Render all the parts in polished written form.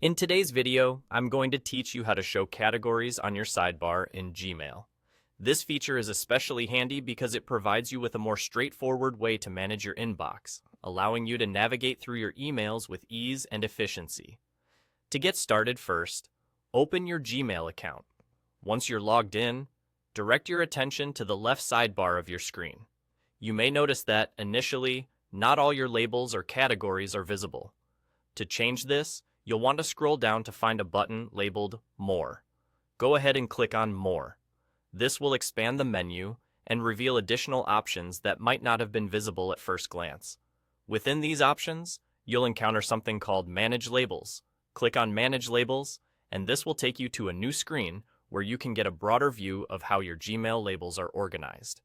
In today's video, I'm going to teach you how to show categories on your sidebar in Gmail. This feature is especially handy because it provides you with a more straightforward way to manage your inbox, allowing you to navigate through your emails with ease and efficiency. To get started first, open your Gmail account. Once you're logged in, direct your attention to the left sidebar of your screen. You may notice that, initially, not all your labels or categories are visible. To change this, you'll want to scroll down to find a button labeled More. Go ahead and click on More. This will expand the menu and reveal additional options that might not have been visible at first glance. Within these options, you'll encounter something called Manage Labels. Click on Manage Labels, and this will take you to a new screen where you can get a broader view of how your Gmail labels are organized.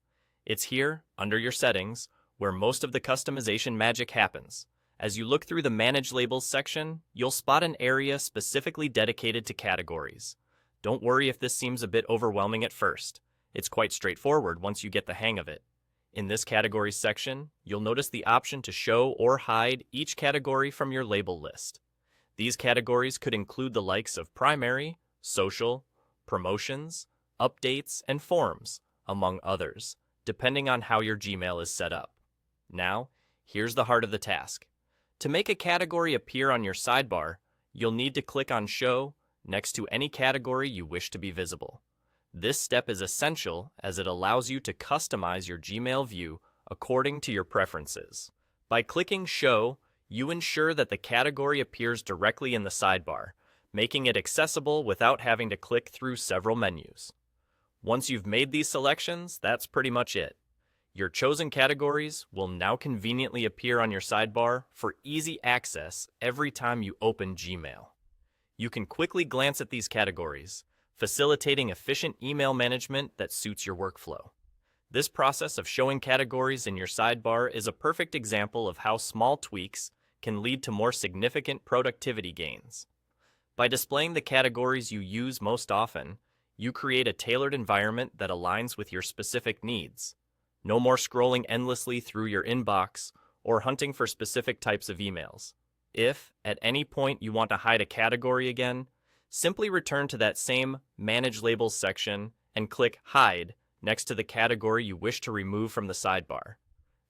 It's here, under your settings, where most of the customization magic happens. As you look through the Manage Labels section, you'll spot an area specifically dedicated to categories. Don't worry if this seems a bit overwhelming at first. It's quite straightforward once you get the hang of it. In this Categories section, you'll notice the option to show or hide each category from your label list. These categories could include the likes of primary, social, promotions, updates, and forms, among others, depending on how your Gmail is set up. Now, here's the heart of the task. To make a category appear on your sidebar, you'll need to click on Show next to any category you wish to be visible. This step is essential as it allows you to customize your Gmail view according to your preferences. By clicking Show, you ensure that the category appears directly in the sidebar, making it accessible without having to click through several menus. Once you've made these selections, that's pretty much it. Your chosen categories will now conveniently appear on your sidebar for easy access every time you open Gmail. You can quickly glance at these categories, facilitating efficient email management that suits your workflow. This process of showing categories in your sidebar is a perfect example of how small tweaks can lead to more significant productivity gains. By displaying the categories you use most often, you create a tailored environment that aligns with your specific needs. No more scrolling endlessly through your inbox or hunting for specific types of emails. If, at any point, you want to hide a category again, simply return to that same Manage Labels section and click Hide next to the category you wish to remove from the sidebar.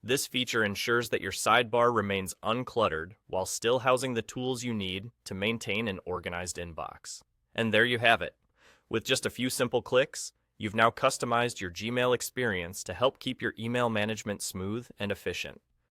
This feature ensures that your sidebar remains uncluttered while still housing the tools you need to maintain an organized inbox. And there you have it. With just a few simple clicks, you've now customized your Gmail experience to help keep your email management smooth and efficient.